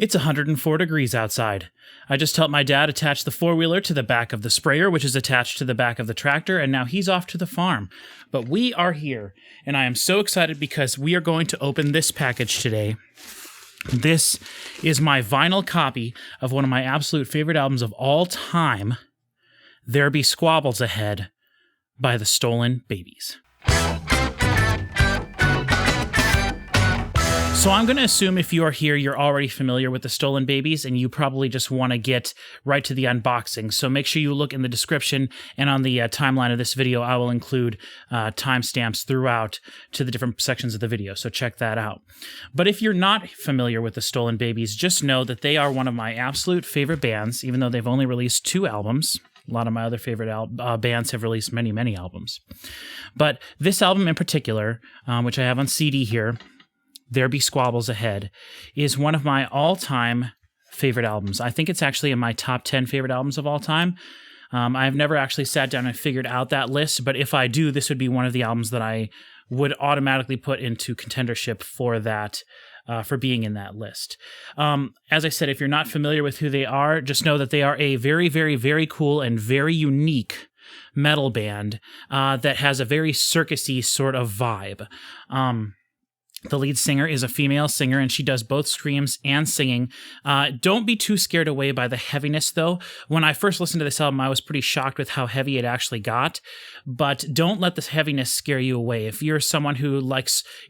It's 104 degrees outside. I just helped my dad attach the four-wheeler to the back of the sprayer, which is attached to the back of the tractor, and now he's off to the farm. But we are here, and I am so excited because we are going to open this package today. This is my vinyl copy of one of my absolute favorite albums of all time, There Be Squabbles Ahead by the Stolen Babies. So I'm going to assume if you are here, you're already familiar with the Stolen Babies, and you probably just want to get right to the unboxing. So make sure you look in the description, and on the timeline of this video, I will include timestamps throughout to the different sections of the video, so check that out. But if you're not familiar with the Stolen Babies, just know that they are one of my absolute favorite bands, even though they've only released 2 albums. A lot of my other favorite bands have released many, many albums. But this album in particular, which I have on CD here, There Be Squabbles Ahead, is one of my all-time favorite albums. I think it's actually in my top 10 favorite albums of all time. I've never actually sat down and figured out that list, but if I do, this would be one of the albums that I would automatically put into contendership for that, for being in that list. As I said, if you're not familiar with who they are, just know that they are a very, very, very cool and very unique metal band that has a very circusy sort of vibe. The lead singer is a female singer, and she does both screams and singing. Don't be too scared away by the heaviness, though. When I first listened to this album, I was pretty shocked with how heavy it actually got, but don't let this heaviness scare you away. If you're someone who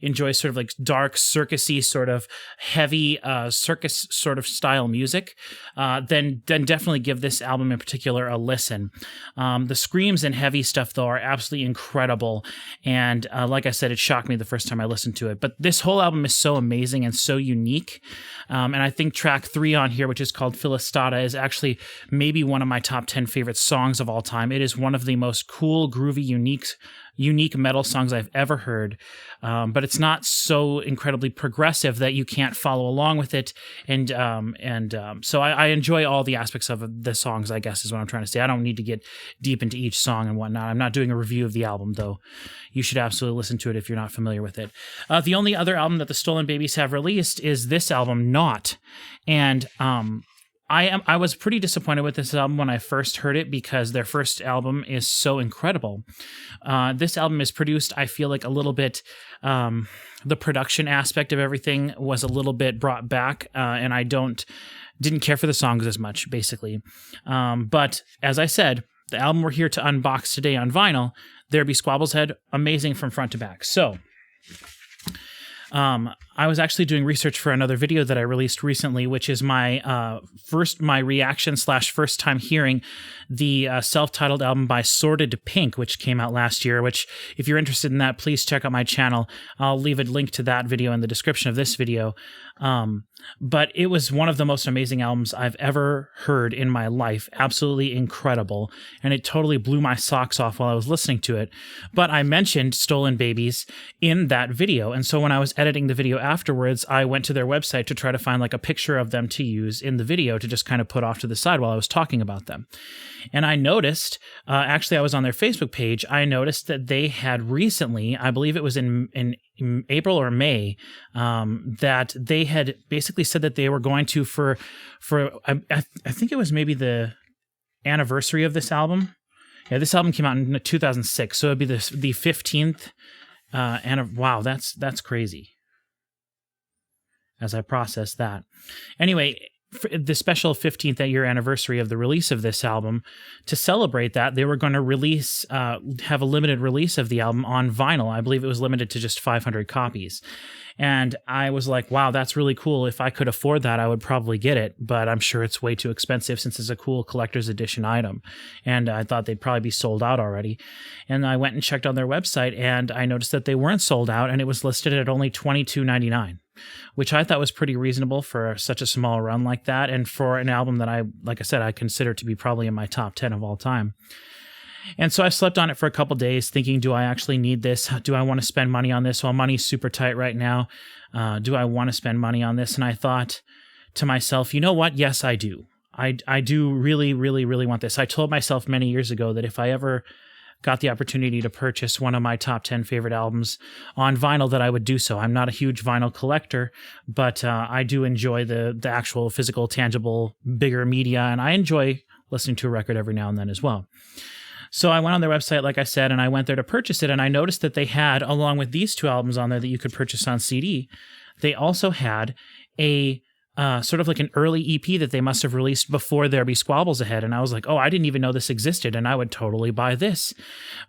enjoys sort of like dark, circusy, sort of heavy circus sort of style music, then definitely give this album in particular a listen. The screams and heavy stuff, though, are absolutely incredible, and like I said, it shocked me the first time I listened to it. But this whole album is so amazing and so unique. And I think track 3 on here, which is called Philistata, is actually maybe one of my top 10 favorite songs of all time. It is one of the most cool, groovy, unique metal songs I've ever heard. But it's not so incredibly progressive that you can't follow along with it. And so I enjoy all the aspects of the songs, I guess is what I'm trying to say. I don't need to get deep into each song and whatnot. I'm not doing a review of the album, though. You should absolutely listen to it if you're not familiar with it. The only other album that the Stolen Babies have released is this album, Not. And I was pretty disappointed with this album when I first heard it because their first album is so incredible. This album is produced, I feel like, a little bit, the production aspect of everything was a little bit brought back, and I didn't care for the songs as much, basically. But as I said, the album we're here to unbox today on vinyl, There Be Squabbles Ahead, amazing from front to back. So I was actually doing research for another video that I released recently, which is my reaction / first time hearing the self-titled album by Sordid Pink, which came out last year, which if you're interested in that, please check out my channel. I'll leave a link to that video in the description of this video. But it was one of the most amazing albums I've ever heard in my life. Absolutely incredible. And it totally blew my socks off while I was listening to it. But I mentioned Stolen Babies in that video. And so when I was editing the video afterwards, I went to their website to try to find like a picture of them to use in the video to just kind of put off to the side while I was talking about them. And I noticed, actually I was on their Facebook page, I noticed that they had recently, I believe it was in April or May, that they had basically said that they were going to, for I think it was maybe the anniversary of this album. Yeah, this album came out in 2006, so it'd be the 15th. Wow, that's crazy. As I process that. Anyway, for the special 15th year anniversary of the release of this album, to celebrate that, they were going to release, have a limited release of the album on vinyl. I believe it was limited to just 500 copies. And I was like, wow, that's really cool. If I could afford that, I would probably get it, but I'm sure it's way too expensive since it's a cool collector's edition item. And I thought they'd probably be sold out already. And I went and checked on their website, and I noticed that they weren't sold out, and it was listed at only $22.99. Which I thought was pretty reasonable for such a small run like that, and for an album that like I said, I consider to be probably in my top 10 of all time. And so I slept on it for a couple days thinking, do I actually need this? Do I want to spend money on this? Well, money's super tight right now. Do I want to spend money on this? And I thought to myself, you know what? Yes, I do. I do really, really, really want this. I told myself many years ago that if I ever got the opportunity to purchase one of my top 10 favorite albums on vinyl, that I would do so. I'm not a huge vinyl collector, but I do enjoy the actual physical, tangible, bigger media, and I enjoy listening to a record every now and then as well. So I went on their website, like I said, and I went there to purchase it, and I noticed that they had, along with these two albums on there that you could purchase on CD, they also had a sort of like an early EP that they must have released before There Be Squabbles Ahead. And I was like, oh, I didn't even know this existed, and I would totally buy this.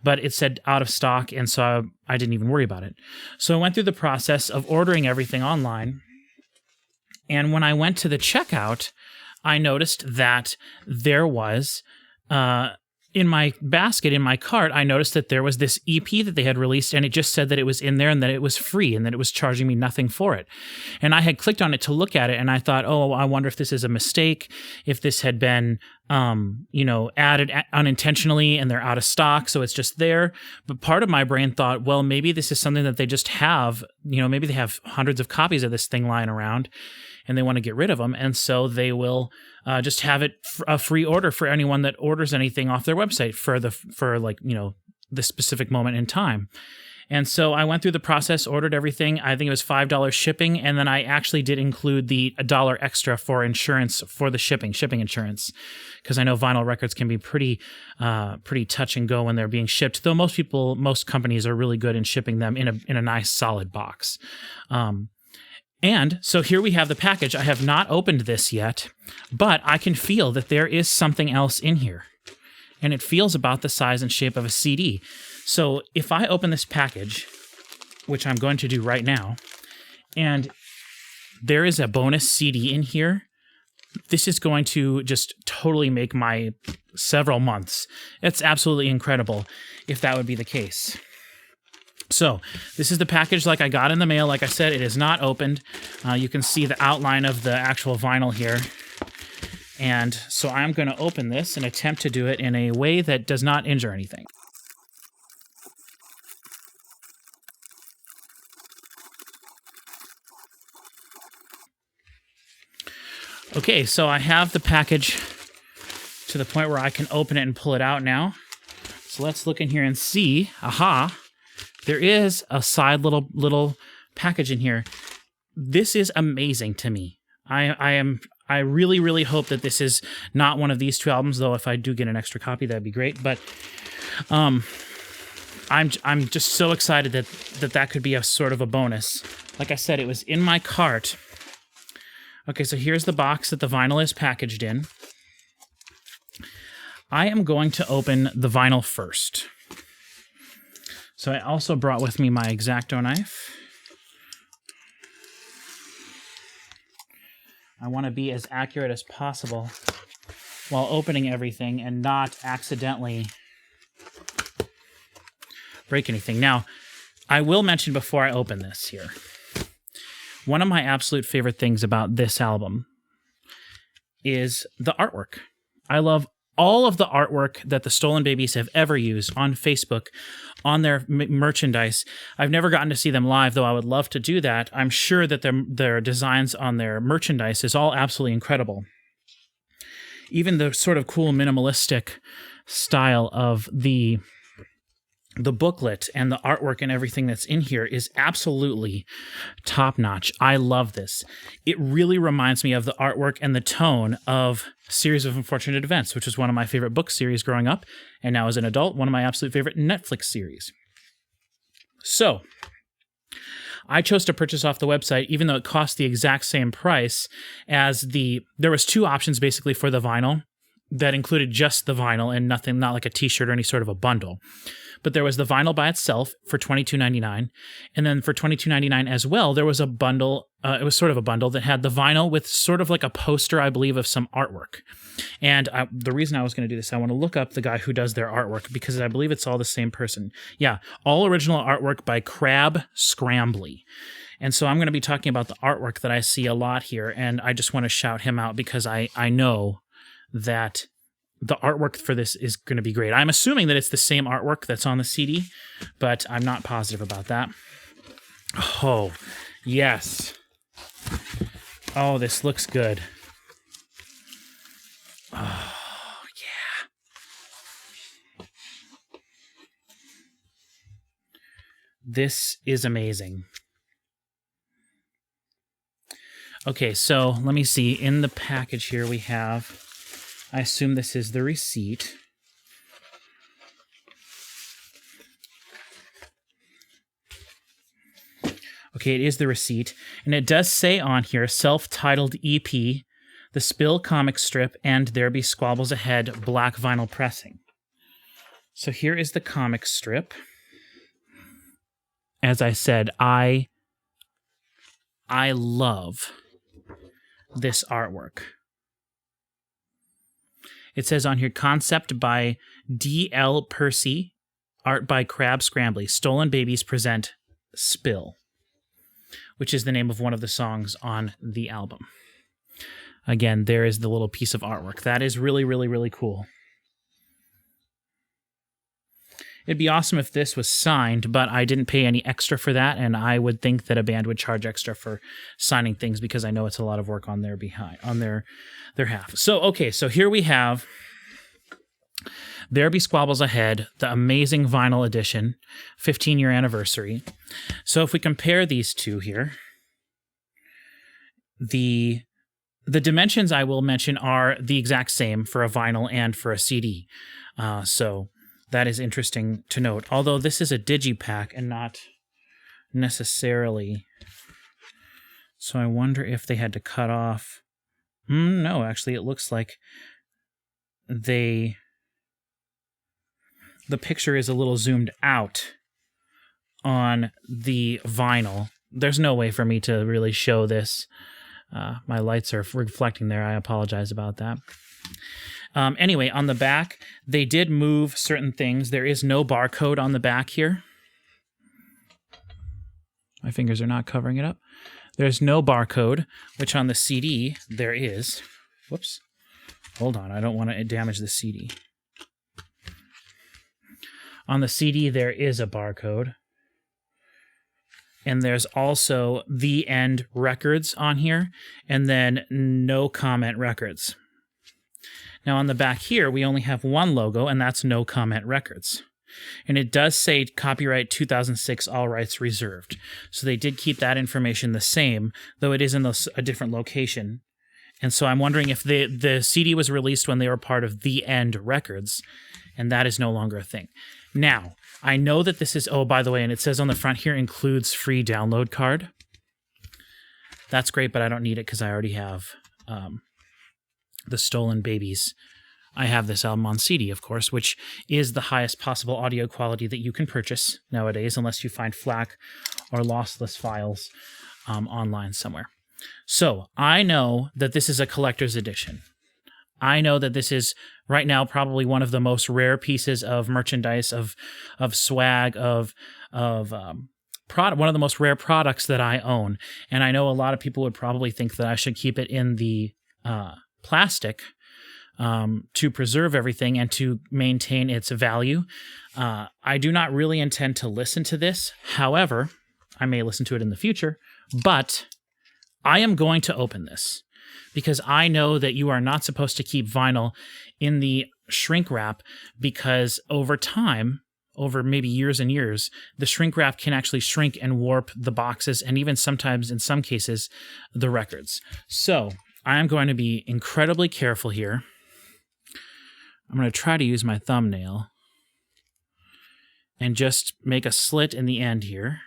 But it said out of stock, and so I didn't even worry about it. So I went through the process of ordering everything online, and when I went to the checkout, I noticed that there was... in my basket, in my cart, I noticed that there was this EP that they had released, and it just said that it was in there and that it was free and that it was charging me nothing for it. And I had clicked on it to look at it, and I thought, oh, I wonder if this is a mistake, if this had been, added unintentionally and they're out of stock, so it's just there. But part of my brain thought, well, maybe this is something that they just have, maybe they have hundreds of copies of this thing lying around, and they want to get rid of them, and so they will just have it a free order for anyone that orders anything off their website for the specific moment in time. And so I went through the process, ordered everything. I think it was $5 shipping, and then I actually did include the $1 extra for insurance for the shipping insurance, because I know vinyl records can be pretty touch and go when they're being shipped. Though most companies are really good in shipping them in a nice solid box. And so here we have the package. I have not opened this yet, but I can feel that there is something else in here. And it feels about the size and shape of a CD. So if I open this package, which I'm going to do right now, and there is a bonus CD in here, this is going to just totally make my several months. It's absolutely incredible if that would be the case. So this is the package like I got in the mail. Like I said, it is not opened. You can see the outline of the actual vinyl here. And so I'm going to open this and attempt to do it in a way that does not injure anything. Okay, so I have the package to the point where I can open it and pull it out now. So let's look in here and see. Aha! There is a side little package in here. This is amazing to me. I really, really hope that this is not one of these two albums, though if I do get an extra copy, that'd be great. But I'm just so excited that could be a sort of a bonus. Like I said, it was in my cart. Okay, so here's the box that the vinyl is packaged in. I am going to open the vinyl first. So I also brought with me my X-Acto knife. I want to be as accurate as possible while opening everything and not accidentally break anything. Now, I will mention before I open this here, one of my absolute favorite things about this album is the artwork. I love all of the artwork that the Stolen Babies have ever used on Facebook, on their merchandise. I've never gotten to see them live, though I would love to do that. I'm sure that their designs on their merchandise is all absolutely incredible. Even the sort of cool minimalistic style of the booklet and the artwork and everything that's in here is absolutely top-notch. I love this. It really reminds me of the artwork and the tone of Series of Unfortunate Events, which was one of my favorite book series growing up, and now as an adult, one of my absolute favorite Netflix series. So, I chose to purchase off the website, even though it cost the exact same price as there was two options basically for the vinyl that included just the vinyl and nothing, not like a t-shirt or any sort of a bundle. But there was the vinyl by itself for $22.99. And then for $22.99 as well, there was a bundle. It was sort of a bundle that had the vinyl with sort of like a poster, I believe, of some artwork. And the reason I was going to do this, I want to look up the guy who does their artwork because I believe it's all the same person. Yeah, all original artwork by Crab Scrambly. And so I'm going to be talking about the artwork that I see a lot here. And I just want to shout him out because I know that the artwork for this is going to be great. I'm assuming that it's the same artwork that's on the CD, but I'm not positive about that. Oh, yes. Oh, this looks good. Oh, yeah. This is amazing. Okay, so let me see. In the package here we have, I assume this is the receipt. Okay, it is the receipt. And it does say on here, self-titled EP, The Spill comic strip, and There Be Squabbles Ahead black vinyl pressing. So here is the comic strip. As I said, I love this artwork. It says on here, concept by D.L. Percy, art by Crab Scrambly. Stolen Babies present Spill, which is the name of one of the songs on the album. Again, there is the little piece of artwork. That is really, really, really cool. It'd be awesome if this was signed, but I didn't pay any extra for that, and I would think that a band would charge extra for signing things because I know it's a lot of work on their half. So, okay, so here we have There Be Squabbles Ahead, the amazing vinyl edition, 15-year anniversary. So if we compare these two here, the dimensions I will mention are the exact same for a vinyl and for a CD. So that is interesting to note. Although this is a digipack and not necessarily. So I wonder if they had to cut off. No, actually, it looks like the picture is a little zoomed out on the vinyl. There's no way for me to really show this. My lights are reflecting there. I apologize about that. Anyway, on the back, they did move certain things. There is no barcode on the back here. My fingers are not covering it up. There's no barcode, which on the CD there is. Whoops. Hold on, I don't want to damage the CD. On the CD there is a barcode. And there's also The End Records on here, and then No Comment Records. Now on the back here, we only have one logo, and that's No Comment Records. And it does say copyright 2006, all rights reserved. So they did keep that information the same, though it is in a different location. And so I'm wondering if the CD was released when they were part of The End Records, and that is no longer a thing. Now, I know that this is, oh, by the way, and it says on the front here, includes free download card. That's great, but I don't need it because I already have the Stolen Babies. I have this album on CD, of course, which is the highest possible audio quality that you can purchase nowadays, unless you find FLAC or lossless files online somewhere. So I know that this is a collector's edition. I know that this is right now probably one of the most rare pieces of merchandise, of swag, of product, one of the most rare products that I own. And I know a lot of people would probably think that I should keep it in the plastic to preserve everything and to maintain its value. I do not really intend to listen to this. However, I may listen to it in the future, but I am going to open this because I know that you are not supposed to keep vinyl in the shrink wrap because over time, over maybe years and years, the shrink wrap can actually shrink and warp the boxes and even sometimes, in some cases, the records. So I am going to be incredibly careful here. I'm going to try to use my thumbnail and just make a slit in the end here.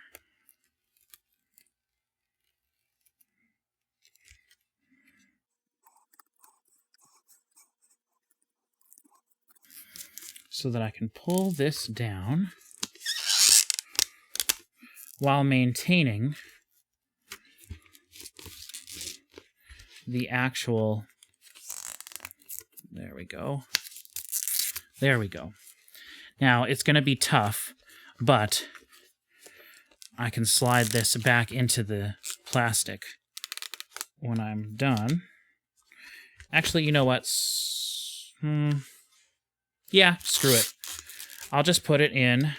So that I can pull this down while maintaining the actual, there we go. There we go. Now, it's going to be tough, but I can slide this back into the plastic when I'm done. Actually, you know what? Yeah, screw it. I'll just put it in.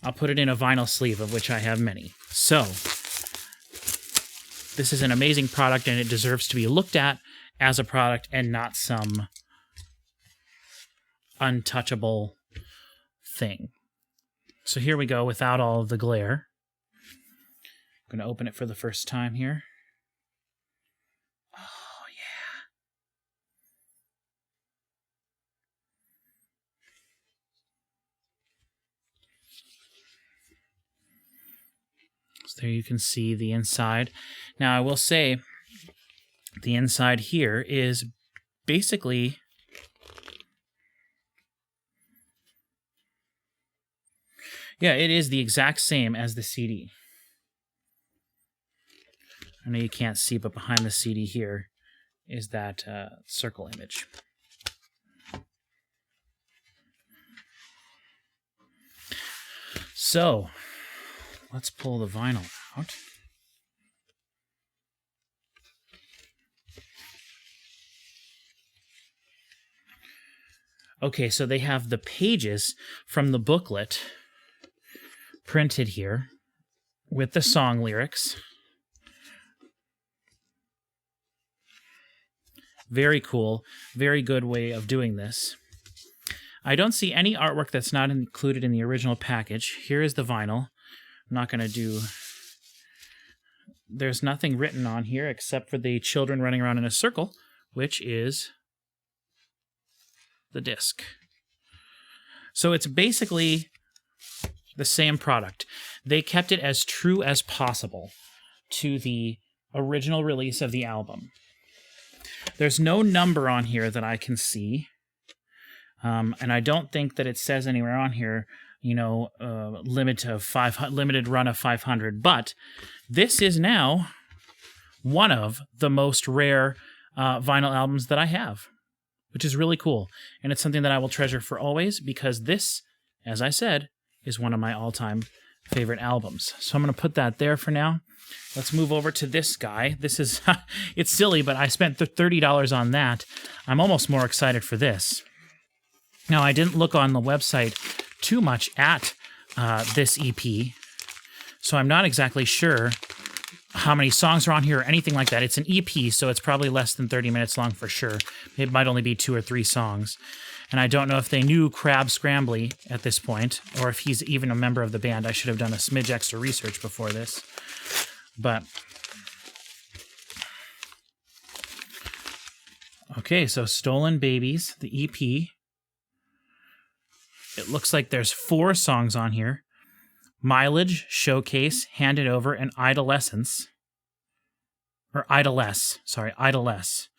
I'll put it in a vinyl sleeve, of which I have many. So, this is an amazing product, and it deserves to be looked at as a product and not some untouchable thing. So here we go without all of the glare. I'm going to open it for the first time here. Oh, yeah. So there you can see the inside. Now, I will say the inside here is basically it is the exact same as the CD. I know you can't see, but behind the CD here is that circle image. So, let's pull the vinyl out. Okay, so they have the pages from the booklet printed here with the song lyrics. Very cool. Very good way of doing this. I don't see any artwork that's not included in the original package. Here is the vinyl. I'm not going to do... There's nothing written on here except for the children running around in a circle, which is the disc. So it's basically the same product. They kept it as true as possible to the original release of the album. There's no number on here that I can see. And I don't think that it says anywhere on here, limited run of 500. But this is now one of the most rare vinyl albums that I have, which is really cool. And it's something that I will treasure for always because this, as I said, is one of my all-time favorite albums. So I'm going to put that there for now. Let's move over to this guy. This is, it's silly, but I spent $30 on that. I'm almost more excited for this. Now, I didn't look on the website too much at this EP, so I'm not exactly sure how many songs are on here or anything like that. It's an EP, so it's probably less than 30 minutes long for sure. It might only be 2 or 3 songs. And I don't know if they knew Crab Scrambly at this point, or if he's even a member of the band. I should have done a smidge extra research before this. But... okay, so Stolen Babies, the EP. It looks like there's 4 songs on here. Mileage, Showcase, Hand It Over, and Idolescence. Or Idoless. Sorry, Idoless.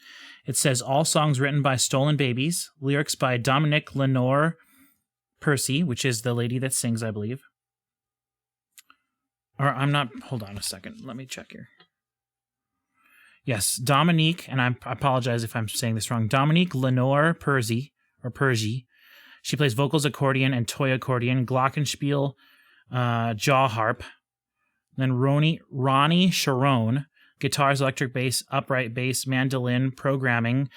It says all songs written by Stolen Babies. Lyrics by Dominique Lenore Percy, which is the lady that sings, I believe. Or I'm not... hold on a second. Let me check here. Yes, Dominique, and I apologize if I'm saying this wrong. Dominique Lenore Percy, or Pergy. She plays vocals, accordion, and toy accordion, glockenspiel, jaw harp. Then Ronnie Sharon, guitars, electric bass, upright bass, mandolin, programming,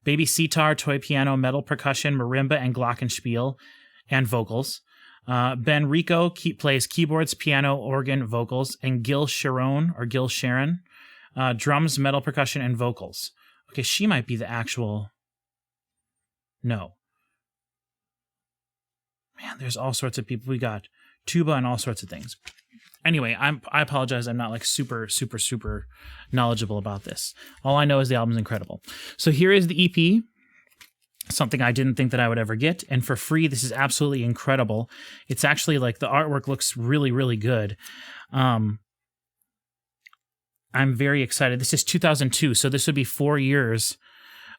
baby sitar, toy piano, metal percussion, marimba, and glockenspiel, and vocals. Ben Rico plays keyboards, piano, organ, vocals, and Gil Sharon, drums, metal percussion, and vocals. Okay, she might be the actual... no. Man, there's all sorts of people. We got tuba and all sorts of things. Anyway, I apologize. I'm not like super knowledgeable about this. All I know is the album's incredible. So here is the EP, something I didn't think that I would ever get. And for free, this is absolutely incredible. It's actually like the artwork looks really, really good. I'm very excited. This is 2002, so this would be 4 years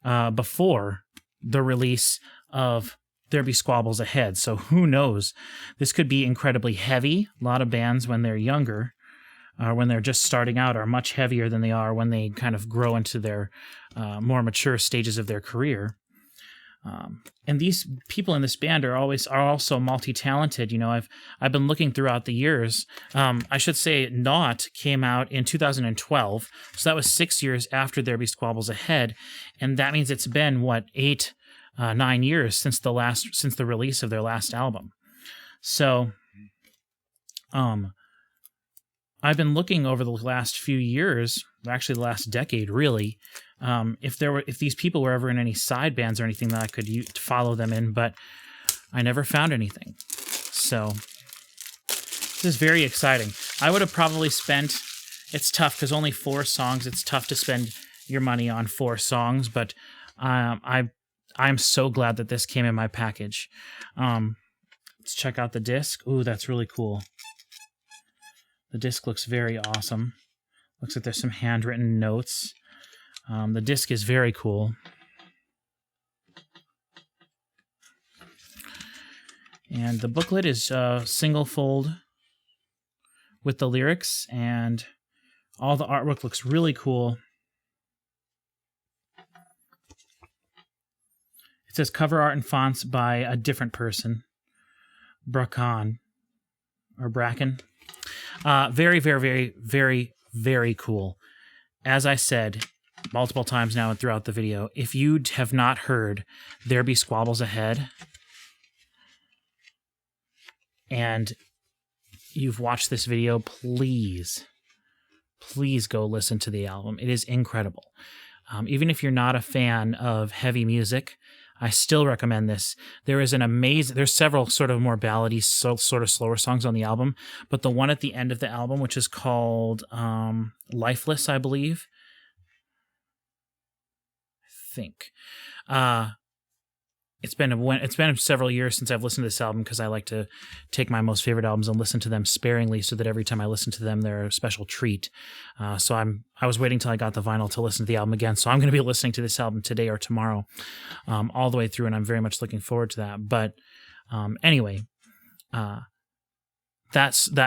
before the release of There Be Squabbles Ahead. So who knows? This could be incredibly heavy. A lot of bands, when they're younger, when they're just starting out, are much heavier than they are when they kind of grow into their more mature stages of their career. And these people in this band are also multi-talented. You know, I've been looking throughout the years. I should say Not came out in 2012, so that was 6 years after There Be Squabbles Ahead, and that means it's been 9 years since the release of their last album. So, I'm I've been looking over the last few years, actually the last decade, really, if these people were ever in any side bands or anything that I could follow them in, but I never found anything. So this is very exciting. I would have probably spent. It's tough because only 4 songs. It's tough to spend your money on 4 songs, but I'm so glad that this came in my package. Let's check out the disc. Ooh, that's really cool. The disc looks very awesome. Looks like there's some handwritten notes. The disc is very cool. And the booklet is single fold with the lyrics, and all the artwork looks really cool. It says cover art and fonts by a different person, Bracken. Very, very, very, very, very cool. As I said multiple times now and throughout the video, if you have not heard There Be Squabbles Ahead, and you've watched this video, please go listen to the album. It is incredible. Even if you're not a fan of heavy music, I still recommend this. There's several sort of more ballady, sort of slower songs on the album, but the one at the end of the album, which is called Lifeless, I believe. I think. It's been several years since I've listened to this album because I like to take my most favorite albums and listen to them sparingly so that every time I listen to them, they're a special treat. So I was waiting till I got the vinyl to listen to the album again. So I'm going to be listening to this album today or tomorrow, all the way through, and I'm very much looking forward to that. But anyway, that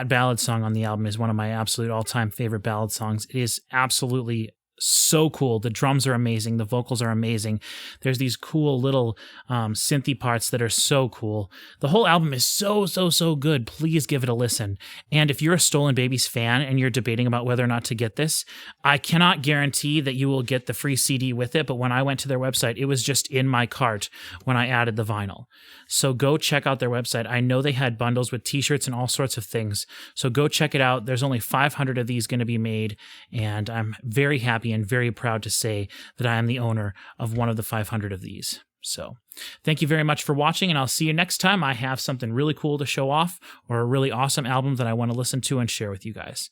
ballad song on the album is one of my absolute all-time favorite ballad songs. It is absolutely so cool. The drums are amazing. The vocals are amazing. There's these cool little synthy parts that are so cool. The whole album is so good. Please give it a listen. And if you're a Stolen Babies fan and you're debating about whether or not to get this, I cannot guarantee that you will get the free CD with it, but when I went to their website, it was just in my cart when I added the vinyl. So go check out their website. I know they had bundles with t-shirts and all sorts of things. So go check it out. There's only 500 of these going to be made, and I'm very happy and very proud to say that I am the owner of one of the 500 of these. So thank you very much for watching, and I'll see you next time I have something really cool to show off or a really awesome album that I want to listen to and share with you guys.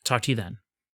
Talk to you then.